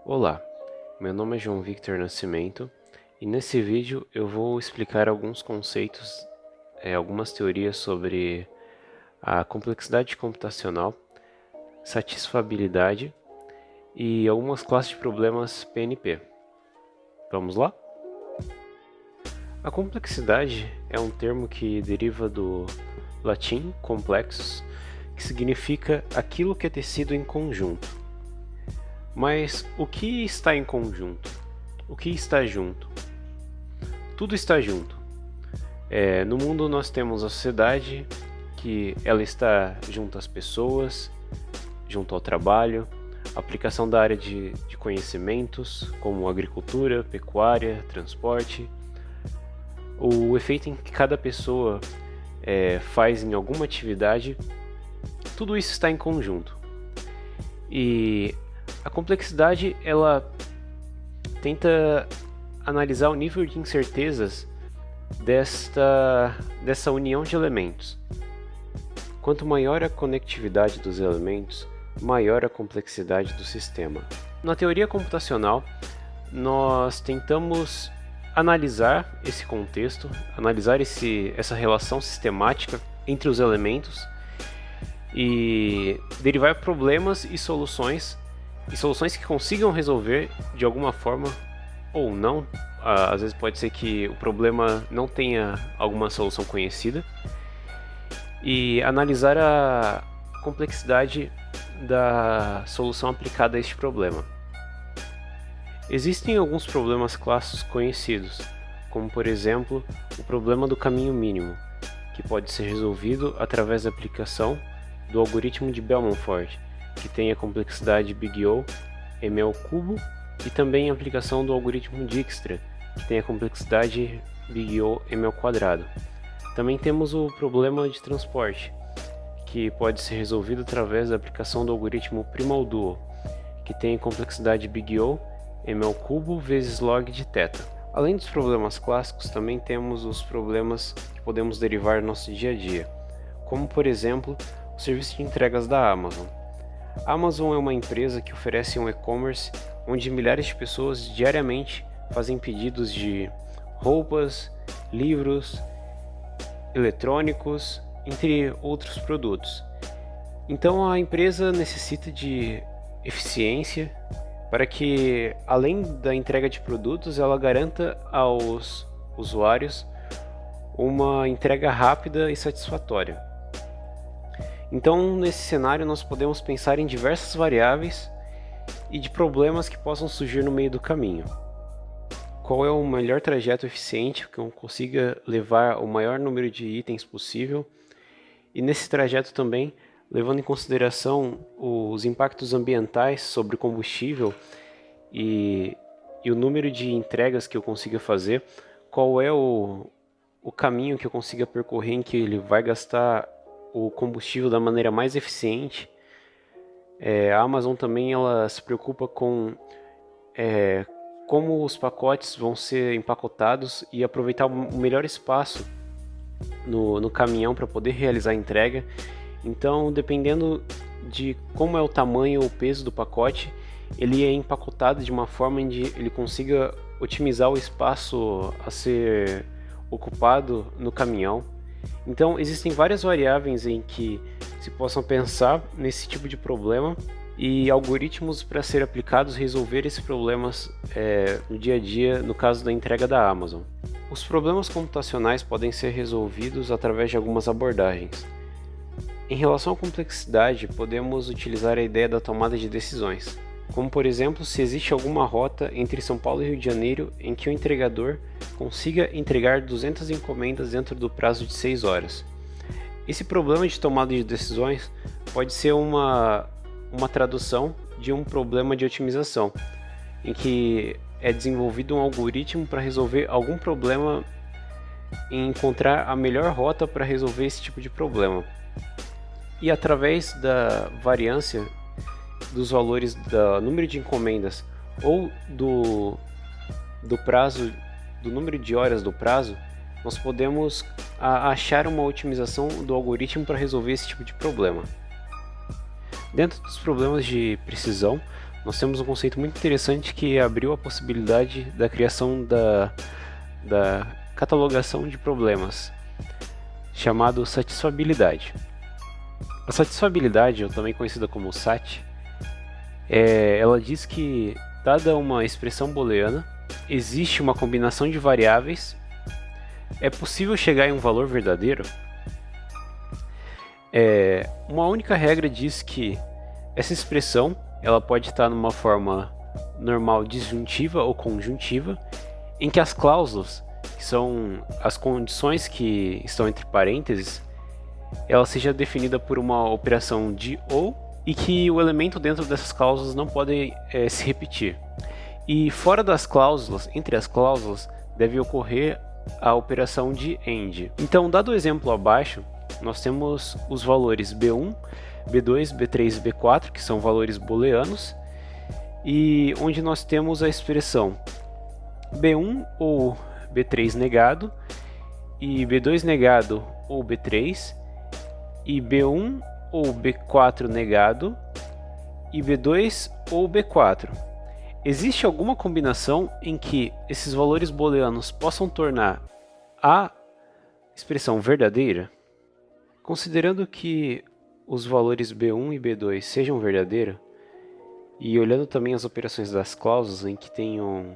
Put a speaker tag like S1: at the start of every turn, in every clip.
S1: Olá, meu nome é João Victor Nascimento e nesse vídeo eu vou explicar alguns conceitos, algumas teorias sobre a complexidade computacional, satisfabilidade e algumas classes de problemas PNP. Vamos lá? A complexidade é um termo que deriva do latim complexus, que significa aquilo que é tecido em conjunto. Mas o que está em conjunto? O que está junto? Tudo está junto. No mundo nós temos a sociedade, que ela está junto às pessoas, junto ao trabalho, aplicação da área de conhecimentos, como agricultura, pecuária, transporte, o efeito em que cada pessoa faz em alguma atividade, tudo isso está em conjunto. E a complexidade, ela tenta analisar o nível de incertezas dessa união de elementos. Quanto maior a conectividade dos elementos, maior a complexidade do sistema. Na teoria computacional, nós tentamos analisar esse contexto, analisar essa relação sistemática entre os elementos e derivar problemas e soluções que consigam resolver de alguma forma ou não. Às vezes pode ser que o problema não tenha alguma solução conhecida, e analisar a complexidade da solução aplicada a este problema. Existem alguns problemas clássicos conhecidos, como por exemplo o problema do caminho mínimo, que pode ser resolvido através da aplicação do algoritmo de Bell-Montfort, que tem a complexidade Big O m ao cubo, e também a aplicação do algoritmo Dijkstra, que tem a complexidade Big O m ao quadrado. Também temos o problema de transporte, que pode ser resolvido através da aplicação do algoritmo Primal-Duo, que tem a complexidade Big O m ao cubo vezes log de θ. Além dos problemas clássicos, também temos os problemas que podemos derivar no nosso dia a dia, como por exemplo o serviço de entregas da Amazon. A Amazon é uma empresa que oferece um e-commerce onde milhares de pessoas diariamente fazem pedidos de roupas, livros, eletrônicos, entre outros produtos. Então a empresa necessita de eficiência para que, além da entrega de produtos, ela garanta aos usuários uma entrega rápida e satisfatória. Então, nesse cenário, nós podemos pensar em diversas variáveis e de problemas que possam surgir no meio do caminho. Qual é o melhor trajeto eficiente que eu consiga levar o maior número de itens possível, e nesse trajeto também levando em consideração os impactos ambientais sobre o combustível e o número de entregas que eu consiga fazer, qual é o caminho que eu consiga percorrer em que ele vai gastar o combustível da maneira mais eficiente. A Amazon também ela se preocupa com como os pacotes vão ser empacotados e aproveitar o melhor espaço no caminhão para poder realizar a entrega. Então, dependendo de como é o tamanho ou o peso do pacote, ele é empacotado de uma forma em que ele consiga otimizar o espaço a ser ocupado no caminhão. Então, existem várias variáveis em que se possam pensar nesse tipo de problema e algoritmos para ser aplicados resolver esses problemas no dia a dia, no caso da entrega da Amazon. Os problemas computacionais podem ser resolvidos através de algumas abordagens. Em relação à complexidade, podemos utilizar a ideia da tomada de decisões, como por exemplo, se existe alguma rota entre São Paulo e Rio de Janeiro em que o entregador consiga entregar 200 encomendas dentro do prazo de 6 horas. Esse problema de tomada de decisões pode ser uma tradução de um problema de otimização, em que é desenvolvido um algoritmo para resolver algum problema e encontrar a melhor rota para resolver esse tipo de problema. E através da variância dos valores do número de encomendas ou do prazo, do número de horas do prazo, nós podemos achar uma otimização do algoritmo para resolver esse tipo de problema. Dentro dos problemas de precisão, nós temos um conceito muito interessante que abriu a possibilidade da criação da catalogação de problemas, chamado satisfabilidade. A satisfabilidade, ou também conhecida como SAT, ela diz que, dada uma expressão booleana, existe uma combinação de variáveis. É possível chegar em um valor verdadeiro? Uma única regra diz que essa expressão ela pode estar numa forma normal disjuntiva ou conjuntiva, em que as cláusulas, que são as condições que estão entre parênteses, ela seja definida por uma operação de ou, e que o elemento dentro dessas cláusulas não pode se repetir. E fora das cláusulas, entre as cláusulas, deve ocorrer a operação de AND. Então, dado o exemplo abaixo, nós temos os valores B1, B2, B3 e B4, que são valores booleanos, e onde nós temos a expressão B1 ou B3 negado, e B2 negado ou B3, e B1 ou B4 negado, e B2 ou B4. Existe alguma combinação em que esses valores booleanos possam tornar a expressão verdadeira? Considerando que os valores B1 e B2 sejam verdadeiros, e olhando também as operações das cláusulas em que tenham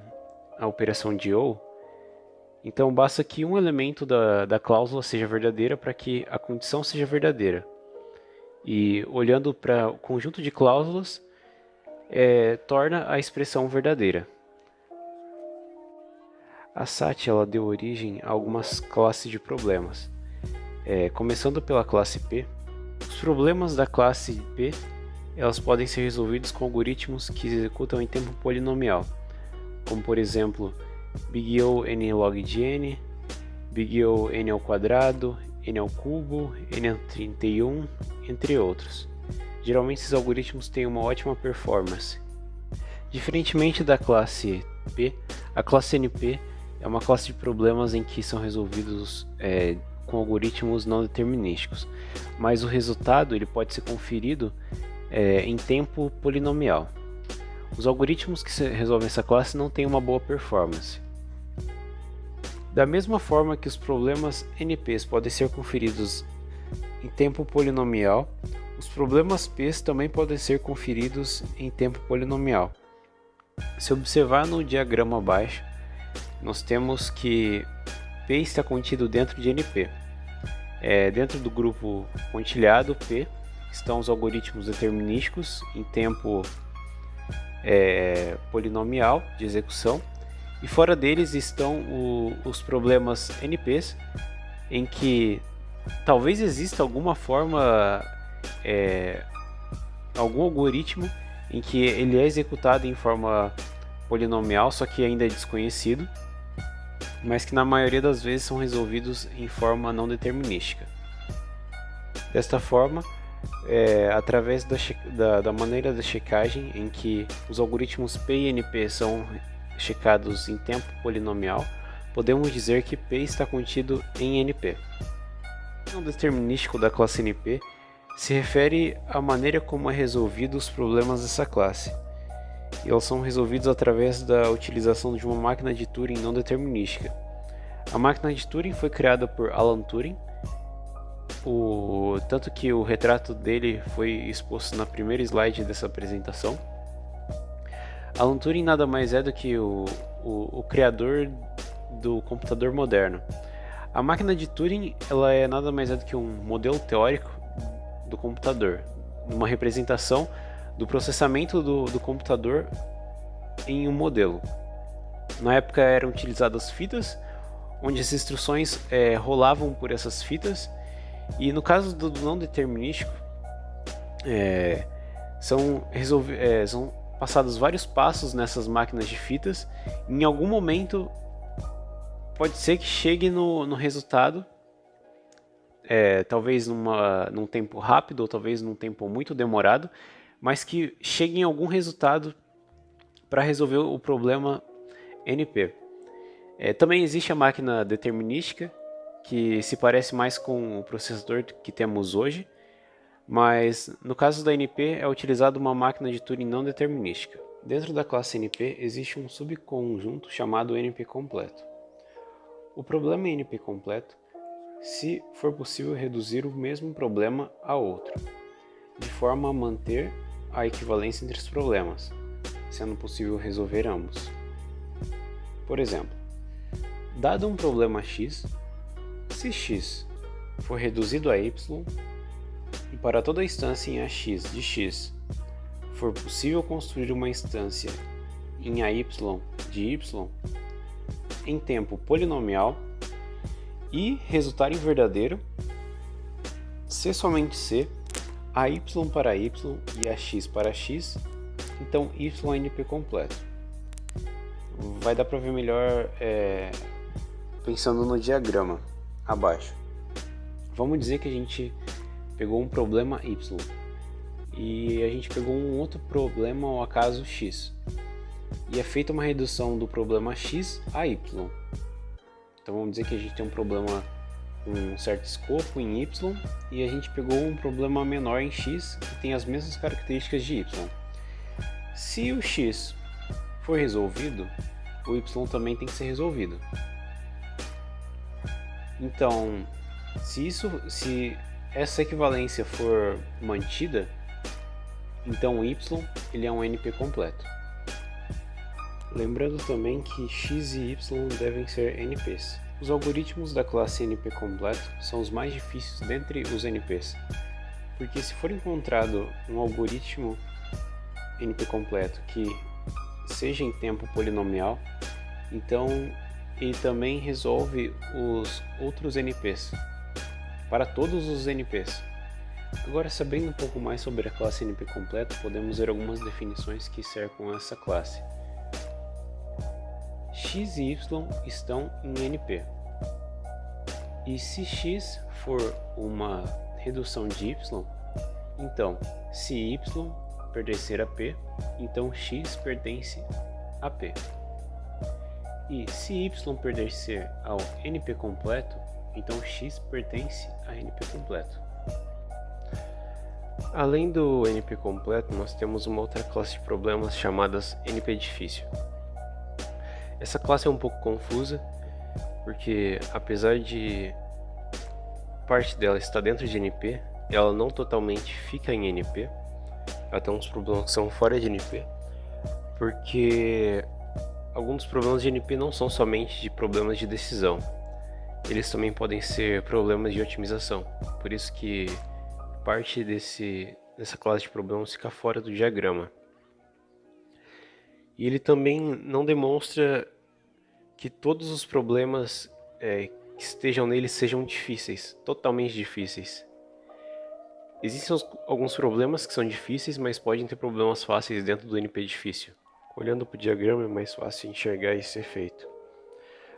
S1: a operação de ou, então basta que um elemento da cláusula seja verdadeira para que a condição seja verdadeira. E olhando para o conjunto de cláusulas, torna a expressão verdadeira. A SAT ela deu origem a algumas classes de problemas. Começando pela classe P, os problemas da classe P elas podem ser resolvidos com algoritmos que executam em tempo polinomial, como por exemplo Big O n log de n, Big O n ao quadrado, n ao cubo, n ao 31, entre outros. Geralmente esses algoritmos têm uma ótima performance. Diferentemente da classe P, a classe NP é uma classe de problemas em que são resolvidos com algoritmos não determinísticos, mas o resultado ele pode ser conferido em tempo polinomial. Os algoritmos que resolvem essa classe não têm uma boa performance. Da mesma forma que os problemas NPs podem ser conferidos em tempo polinomial, os problemas P's também podem ser conferidos em tempo polinomial. Se observar no diagrama abaixo, nós temos que P está contido dentro de NP. Dentro do grupo pontilhado P estão os algoritmos determinísticos em tempo polinomial de execução, e fora deles estão os problemas NPs, em que talvez exista alguma forma, algum algoritmo em que ele é executado em forma polinomial, só que ainda é desconhecido, mas que na maioria das vezes são resolvidos em forma não determinística. Desta forma, através da maneira da checagem, em que os algoritmos P e NP são checados em tempo polinomial, podemos dizer que P está contido em NP. O não determinístico da classe NP se refere à maneira como é resolvido os problemas dessa classe. E eles são resolvidos através da utilização de uma máquina de Turing não determinística. A máquina de Turing foi criada por Alan Turing, tanto que o retrato dele foi exposto na primeira slide dessa apresentação. Alan Turing nada mais é do que o criador do computador moderno. A máquina de Turing ela é nada mais é do que um modelo teórico do computador, uma representação do processamento do computador em um modelo. Na época eram utilizadas fitas, onde as instruções rolavam por essas fitas, e no caso do não determinístico, são passados vários passos nessas máquinas de fitas. Em algum momento pode ser que chegue no resultado, talvez num tempo rápido ou talvez num tempo muito demorado, mas que chegue em algum resultado para resolver o problema NP. Também existe a máquina determinística, que se parece mais com o processador que temos hoje, Mas no caso da NP é utilizada uma máquina de Turing não determinística. Dentro da classe NP existe um subconjunto chamado NP completo. O problema é NP completo se for possível reduzir o mesmo problema a outro, de forma a manter a equivalência entre os problemas, sendo possível resolver ambos. Por exemplo, dado um problema x, se x for reduzido a y e para toda instância em AX de x for possível construir uma instância em AY de y em tempo polinomial e resultar em verdadeiro, se somente se AY para y e AX para x, então y é NP completo. Vai dar para ver melhor pensando no diagrama abaixo. Vamos dizer que a gente pegou um problema y e a gente pegou um outro problema ao acaso x e é feita uma redução do problema x a y. Então vamos dizer que a gente tem um problema com um certo escopo em y e a gente pegou um problema menor em x que tem as mesmas características de y. Se o x for resolvido, o y também tem que ser resolvido. Então, se essa equivalência for mantida, então o y ele é um NP completo. Lembrando também que x e y devem ser NPs. Os algoritmos da classe NP completo são os mais difíceis dentre os NPs, porque se for encontrado um algoritmo NP completo que seja em tempo polinomial, então ele também resolve os outros NPs, para todos os NPs. Agora, sabendo um pouco mais sobre a classe NP completo, podemos ver algumas definições que cercam essa classe. X e y estão em NP. E se x for uma redução de y, então se y pertencer a P, então x pertence a P. E se y pertencer ao NP completo, então x pertence a NP completo. Além do NP completo, nós temos uma outra classe de problemas chamadas NP difícil. Essa classe é um pouco confusa, porque apesar de parte dela estar dentro de NP, ela não totalmente fica em NP. Ela tem uns problemas que são fora de NP, porque alguns problemas de NP não são somente de problemas de decisão. Eles também podem ser problemas de otimização. Por isso que parte dessa classe de problemas fica fora do diagrama. E ele também não demonstra que todos os problemas que estejam nele sejam difíceis, totalmente difíceis. Existem alguns problemas que são difíceis, mas podem ter problemas fáceis dentro do NP difícil. Olhando para o diagrama é mais fácil enxergar esse efeito.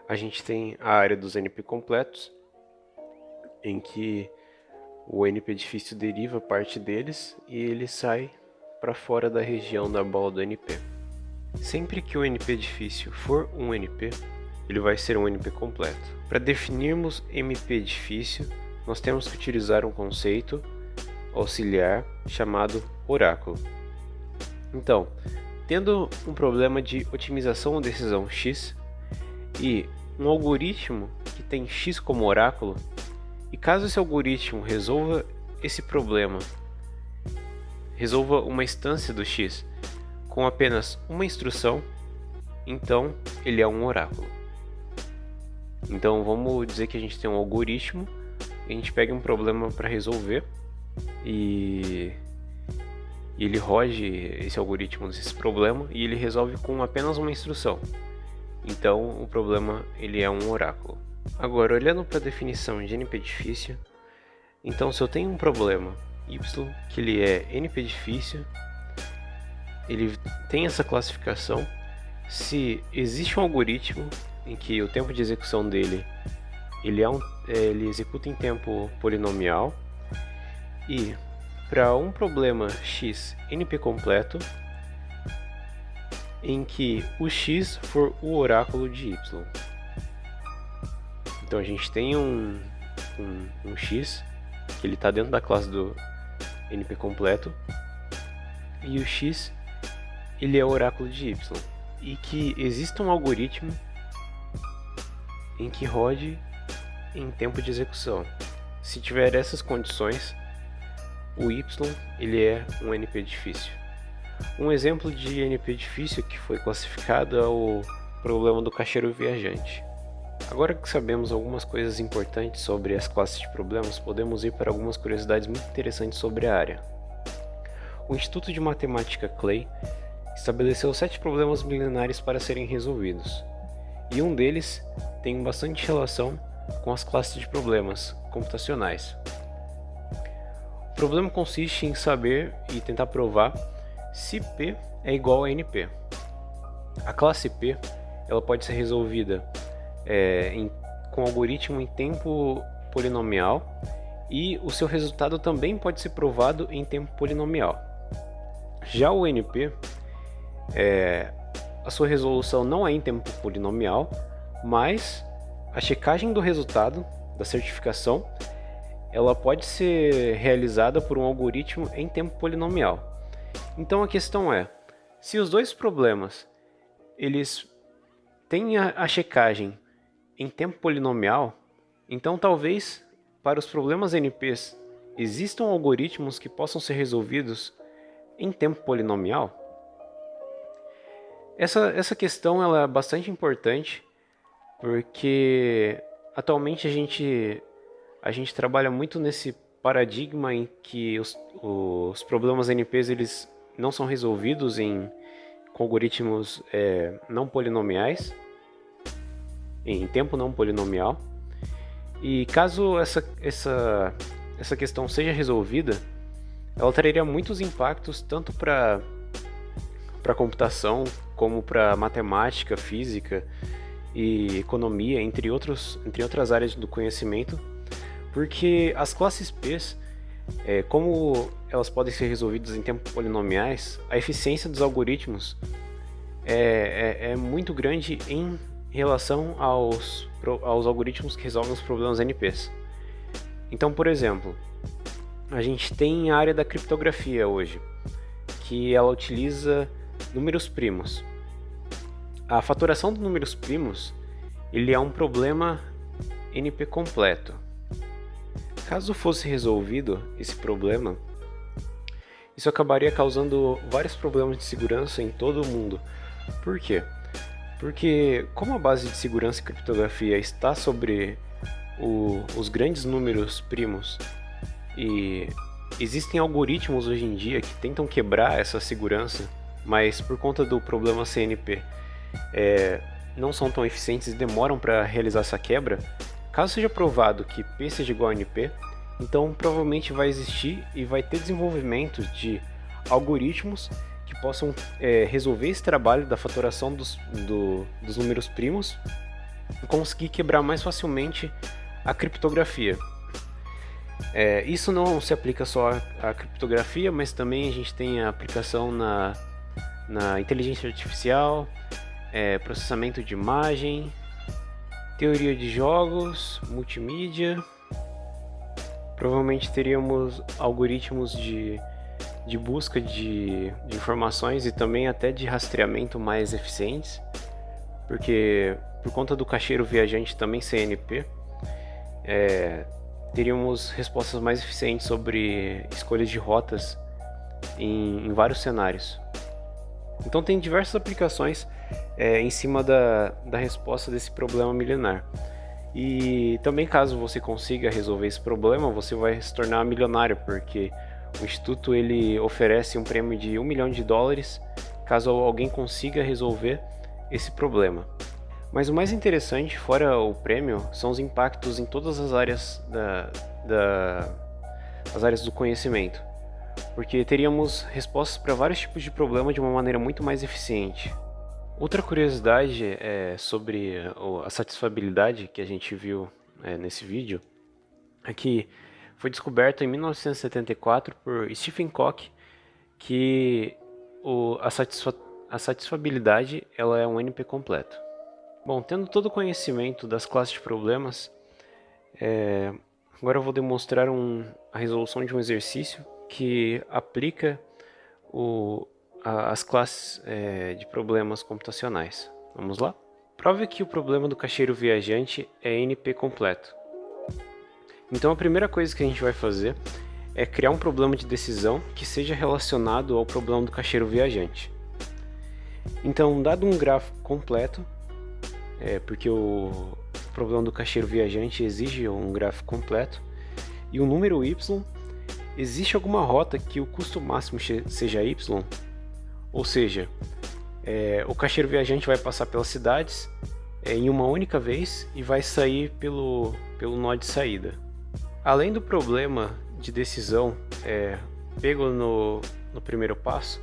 S1: A gente tem a área dos NP completos, em que o NP difícil deriva parte deles e ele sai para fora da região da bola do NP. Sempre que o NP difícil for um NP, ele vai ser um NP completo. Para definirmos MP difícil, nós temos que utilizar um conceito auxiliar chamado oráculo. Então, tendo um problema de otimização ou decisão X e um algoritmo que tem X como oráculo, e caso esse algoritmo resolva esse problema, resolva uma instância do X com apenas uma instrução, então ele é um oráculo. Então vamos dizer que a gente tem um algoritmo, a gente pega um problema para resolver e ele roge esse algoritmo desse problema e ele resolve com apenas uma instrução. Então o problema ele é um oráculo. Agora, olhando para a definição de NP difícil, então se eu tenho um problema y que ele é NP difícil, ele tem essa classificação se existe um algoritmo em que o tempo de execução dele ele executa em tempo polinomial e para um problema x NP completo em que o x for o oráculo de y. Então a gente tem um x que ele está dentro da classe do NP completo, e o X ele é o oráculo de Y, e que exista um algoritmo em que rode em tempo de execução. Se tiver essas condições, o Y ele é um NP difícil. Um exemplo de NP difícil que foi classificado é o problema do caixeiro viajante. Agora que sabemos algumas coisas importantes sobre as classes de problemas, podemos ir para algumas curiosidades muito interessantes sobre a área. O Instituto de Matemática Clay estabeleceu 7 problemas milenares para serem resolvidos, e um deles tem bastante relação com as classes de problemas computacionais. O problema consiste em saber e tentar provar se P é igual a NP. A classe P ela pode ser resolvida com algoritmo em tempo polinomial, e o seu resultado também pode ser provado em tempo polinomial. Já o NP, a sua resolução não é em tempo polinomial, mas a checagem do resultado da certificação ela pode ser realizada por um algoritmo em tempo polinomial. Então a questão é, se os dois problemas eles têm a checagem em tempo polinomial, então talvez para os problemas NPs existam algoritmos que possam ser resolvidos em tempo polinomial? Essa questão ela é bastante importante, porque atualmente a gente trabalha muito nesse paradigma em que os problemas NPs eles não são resolvidos com algoritmos não polinomiais, em tempo não polinomial. E caso essa questão seja resolvida, ela traria muitos impactos tanto para a computação como para matemática, física e economia, entre outras áreas do conhecimento, porque as classes P, como elas podem ser resolvidas em tempos polinomiais, a eficiência dos algoritmos é muito grande em relação aos algoritmos que resolvem os problemas NPs. Então, por exemplo, a gente tem a área da criptografia hoje, que ela utiliza números primos. A fatoração de números primos ele é um problema NP completo. Caso fosse resolvido esse problema, isso acabaria causando vários problemas de segurança em todo o mundo. Por quê? Porque como a base de segurança e criptografia está sobre os grandes números primos e existem algoritmos hoje em dia que tentam quebrar essa segurança, mas por conta do problema CNP não são tão eficientes e demoram para realizar essa quebra. Caso seja provado que P seja igual a NP, então provavelmente vai existir e vai ter desenvolvimento de algoritmos que possam resolver esse trabalho da fatoração dos números primos e conseguir quebrar mais facilmente a criptografia. Isso não se aplica só à criptografia, mas também a gente tem a aplicação na inteligência artificial, processamento de imagem, teoria de jogos, multimídia. Provavelmente teríamos algoritmos de busca de informações e também até de rastreamento mais eficientes, porque por conta do caixeiro viajante também CNP, teríamos respostas mais eficientes sobre escolhas de rotas em vários cenários. Então tem diversas aplicações em cima da resposta desse problema milenar. E também caso você consiga resolver esse problema, você vai se tornar milionário, porque o Instituto ele oferece um prêmio de $1 milhão caso alguém consiga resolver esse problema. Mas o mais interessante, fora o prêmio, são os impactos em todas as áreas as áreas do conhecimento, porque teríamos respostas para vários tipos de problema de uma maneira muito mais eficiente. Outra curiosidade sobre a satisfabilidade que a gente viu nesse vídeo é que foi descoberto em 1974 por Stephen Koch que a satisfabilidade ela é um NP completo. Bom, tendo todo o conhecimento das classes de problemas, agora eu vou demonstrar a resolução de um exercício que aplica as classes de problemas computacionais. Vamos lá? Prove que o problema do caixeiro viajante é NP completo. Então a primeira coisa que a gente vai fazer é criar um problema de decisão que seja relacionado ao problema do caixeiro viajante. Então, dado um grafo completo, porque o problema do caixeiro viajante exige um gráfico completo, e um número y, existe alguma rota que o custo máximo seja y, ou seja, o caixeiro viajante vai passar pelas cidades em uma única vez e vai sair pelo nó de saída. Além do problema de decisão pego no primeiro passo,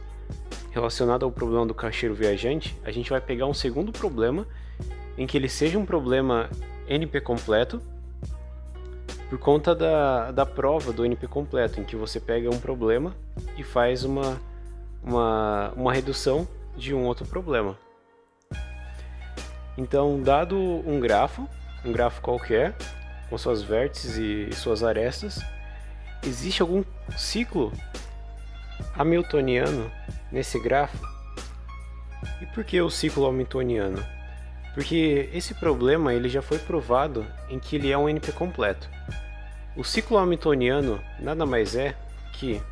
S1: relacionado ao problema do caixeiro viajante, a gente vai pegar um segundo problema em que ele seja um problema NP completo, por conta da prova do NP completo, em que você pega um problema e faz uma redução de um outro problema. Então, dado um grafo qualquer, com suas vértices e suas arestas, existe algum ciclo hamiltoniano nesse grafo? E por que o ciclo hamiltoniano? Porque esse problema ele já foi provado em que ele é um NP completo. O ciclo hamiltoniano nada mais é que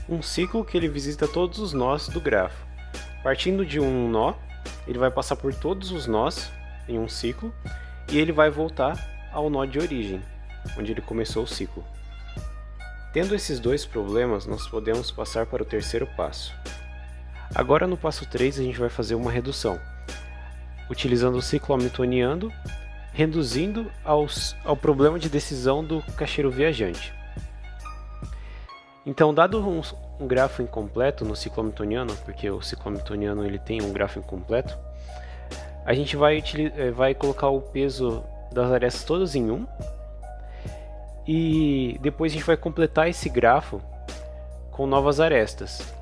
S1: um ciclo que ele visita todos os nós do grafo. Partindo de um nó, ele vai passar por todos os nós em um ciclo e ele vai voltar ao nó de origem, onde ele começou o ciclo. Tendo esses dois problemas, nós podemos passar para o terceiro passo. Agora no passo 3 a gente vai fazer uma redução, utilizando o ciclo hamiltoniano, reduzindo ao problema de decisão do caixeiro viajante. Então, dado um grafo incompleto no ciclo hamiltoniano, porque o ciclo hamiltoniano ele tem um grafo incompleto, a gente vai colocar o peso das arestas todas em 1, e depois a gente vai completar esse grafo com novas arestas,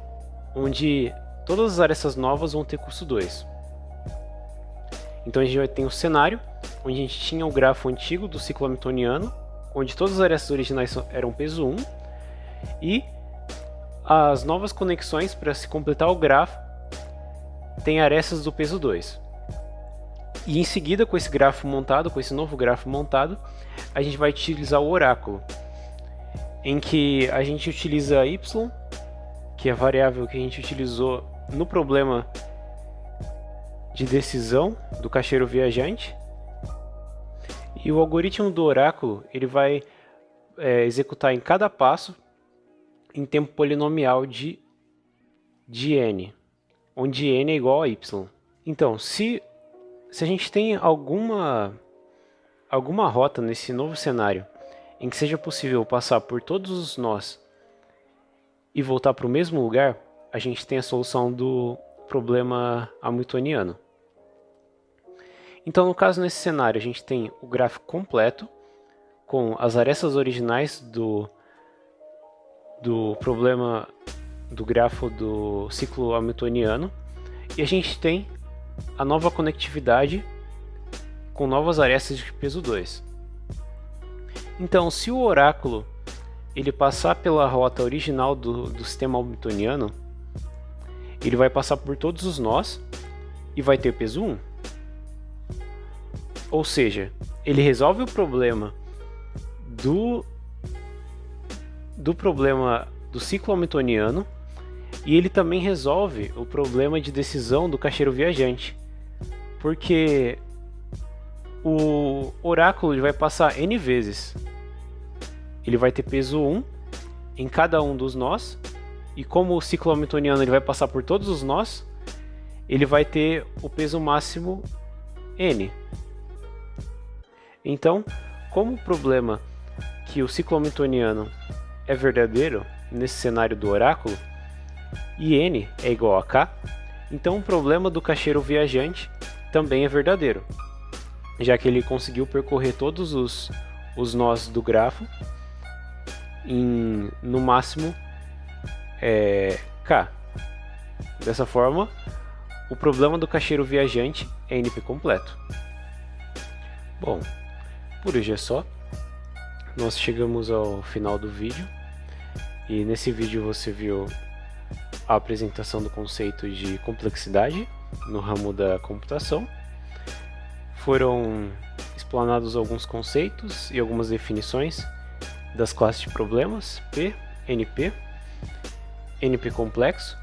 S1: onde todas as arestas novas vão ter custo 2. Então a gente vai ter um cenário onde a gente tinha o grafo antigo do ciclo hamiltoniano, onde todas as arestas originais eram peso 1, e as novas conexões para se completar o grafo tem arestas do peso 2. E em seguida, com esse grafo montado, com esse novo grafo montado, a gente vai utilizar o oráculo, em que a gente utiliza y, que é a variável que a gente utilizou no problema de decisão do caixeiro viajante, e o algoritmo do oráculo ele vai executar em cada passo em tempo polinomial de n, onde n é igual a y. Então, se a gente tem alguma rota nesse novo cenário em que seja possível passar por todos os nós e voltar para o mesmo lugar, a gente tem a solução do problema hamiltoniano. Então, no caso, nesse cenário, a gente tem o gráfico completo, com as arestas originais do problema do grafo do ciclo hamiltoniano, e a gente tem a nova conectividade com novas arestas de peso 2. Então, se o oráculo ele passar pela rota original do sistema hamiltoniano, ele vai passar por todos os nós e vai ter peso 1. Ou seja, ele resolve o problema do problema do ciclo hamiltoniano, e ele também resolve o problema de decisão do caixeiro viajante, porque o oráculo ele vai passar n vezes. Ele vai ter peso 1 em cada um dos nós, e como o ciclo hamiltoniano ele vai passar por todos os nós, ele vai ter o peso máximo n. Então, como o problema que o ciclo hamiltoniano é verdadeiro nesse cenário do oráculo, e n é igual a k, então o problema do caixeiro viajante também é verdadeiro, já que ele conseguiu percorrer todos os nós do grafo no máximo k. Dessa forma, o problema do caixeiro viajante é NP completo. Bom, por hoje é só. Nós chegamos ao final do vídeo E nesse vídeo você viu a apresentação do conceito de complexidade no ramo da computação. Foram explanados alguns conceitos e algumas definições das classes de problemas P, NP, NP complexo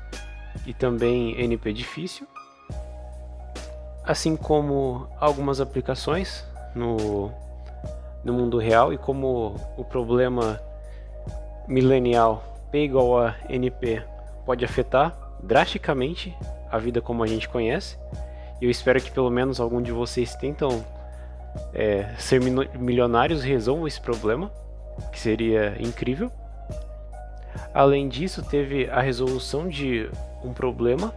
S1: e também NP difícil, assim como algumas aplicações no mundo real e como o problema milenial P igual a NP pode afetar drasticamente a vida como a gente conhece. E eu espero que pelo menos algum de vocês tentam ser milionários e resolvam esse problema, que seria incrível. Além disso, teve a resolução de um problema,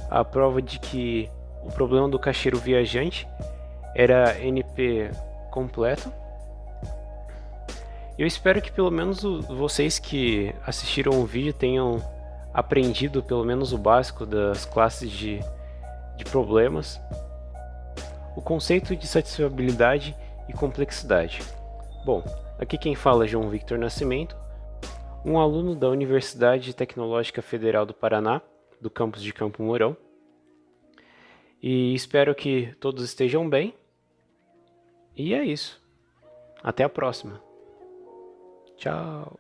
S1: a prova de que o problema do caixeiro viajante era NP completo. Eu espero que pelo menos vocês que assistiram o vídeo tenham aprendido pelo menos o básico das classes de problemas, o conceito de satisfabilidade e complexidade. Bom, aqui quem fala é João Victor Nascimento, um aluno da Universidade Tecnológica Federal do Paraná, do campus de Campo Mourão, e espero que todos estejam bem, e é isso. Até a próxima. Tchau.